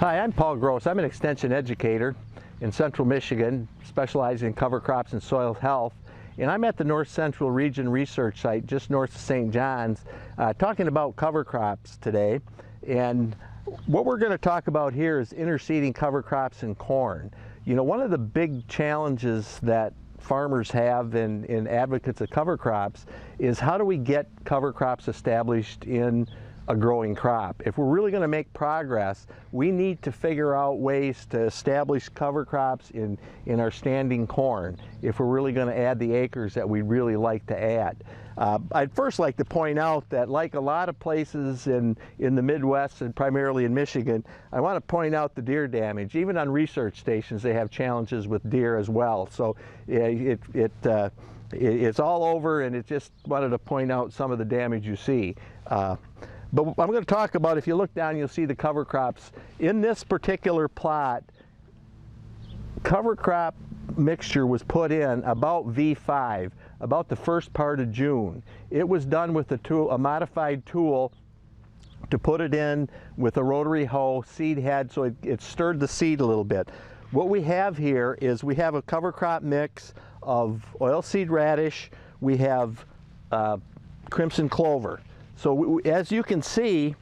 Hi, I'm Paul Gross. I'm an extension educator in Central Michigan, specializing in cover crops and soil health. And I'm at the North Central Region Research Site just north of St. John's talking about cover crops today. And what we're going to talk about here is interseeding cover crops and corn. You know, one of the big challenges that farmers have and advocates of cover crops is how do we get cover crops established in a growing crop. If we're really going to make progress, we need to figure out ways to establish cover crops in our standing corn if we're really going to add the acres that we'd really like to add. I'd first like to point out that, like a lot of places in the Midwest and primarily in Michigan, I want to point out the deer damage. Even on research stations, they have challenges with deer as well. So it's all over, and it just wanted to point out some of the damage you see. But I'm going to talk about, if you look down, you'll see the cover crops. In this particular plot, cover crop mixture was put in about V5, about the first part of June. It was done with a modified tool to put it in with a rotary hoe seed head, so it stirred the seed a little bit. What we have here is we have a cover crop mix of oilseed radish, we have crimson clover. So as you can see,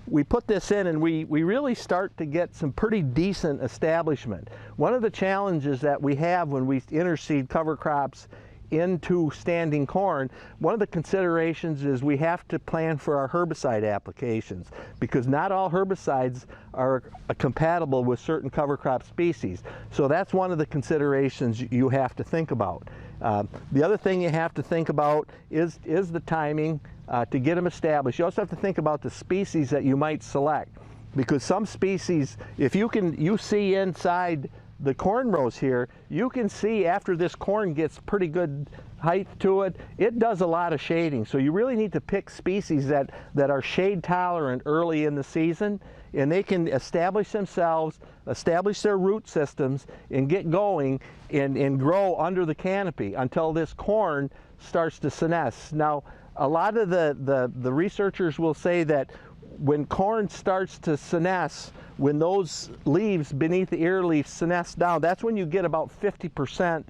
we put this in and we really start to get some pretty decent establishment. One of the challenges that we have when we interseed cover crops into standing corn, one of the considerations is we have to plan for our herbicide applications, because not all herbicides are compatible with certain cover crop species. So that's one of the considerations you have to think about. The other thing you have to think about is the timing to get them established. You also have to think about the species that you might select, because some species, if you see inside the corn rows here, you can see after this corn gets pretty good height to it, it does a lot of shading. So you really need to pick species that are shade tolerant early in the season, and they can establish themselves, establish their root systems, and get going and grow under the canopy until this corn starts to senesce. Now, a lot of the researchers will say that when corn starts to senesce, when those leaves beneath the ear leaf senesce down, that's when you get about 50%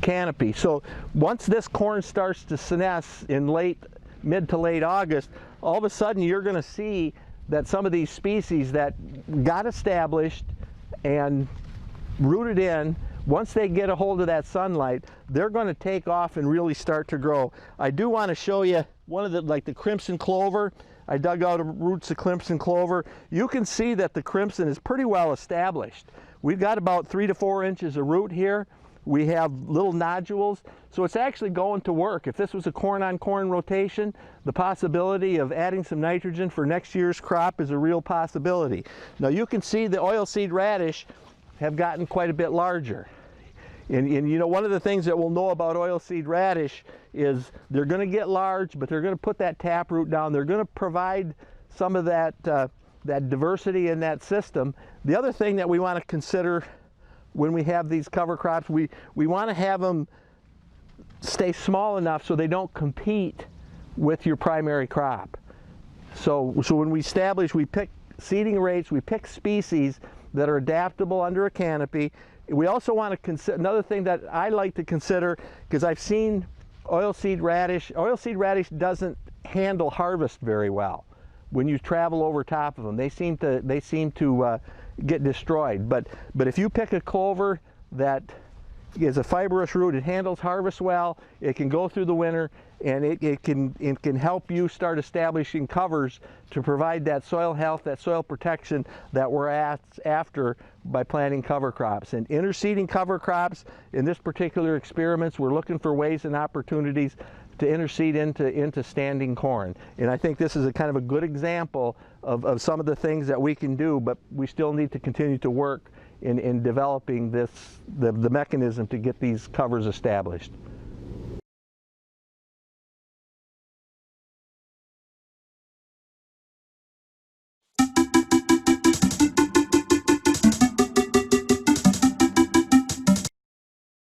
canopy. So once this corn starts to senesce in mid to late August, all of a sudden you're going to see that some of these species that got established and rooted in, once they get a hold of that sunlight, they're going to take off and really start to grow. I do want to show you one of the crimson clover. I dug out roots of crimson clover. You can see that the crimson is pretty well established. We've got about 3 to 4 inches of root here. We have little nodules, so it's actually going to work. If this was a corn-on-corn rotation, the possibility of adding some nitrogen for next year's crop is a real possibility. Now you can see the oilseed radish have gotten quite a bit larger. And you know, one of the things that we'll know about oilseed radish is they're going to get large, but they're going to put that taproot down. They're going to provide some of that diversity in that system. The other thing that we want to consider when we have these cover crops, we want to have them stay small enough so they don't compete with your primary crop. So when we establish, we pick seeding rates, we pick species that are adaptable under a canopy. We also want to consider, another thing that I like to consider, because I've seen oilseed radish doesn't handle harvest very well. When you travel over top of them, they seem to get destroyed. But if you pick a clover that is a fibrous root, it handles harvest well, it can go through the winter, and it can help you start establishing covers to provide that soil health, that soil protection that we're after by planting cover crops. And interseeding cover crops, in this particular experiments, we're looking for ways and opportunities to interseed into standing corn. And I think this is a kind of a good example of some of the things that we can do, but we still need to continue to work in developing the mechanism to get these covers established.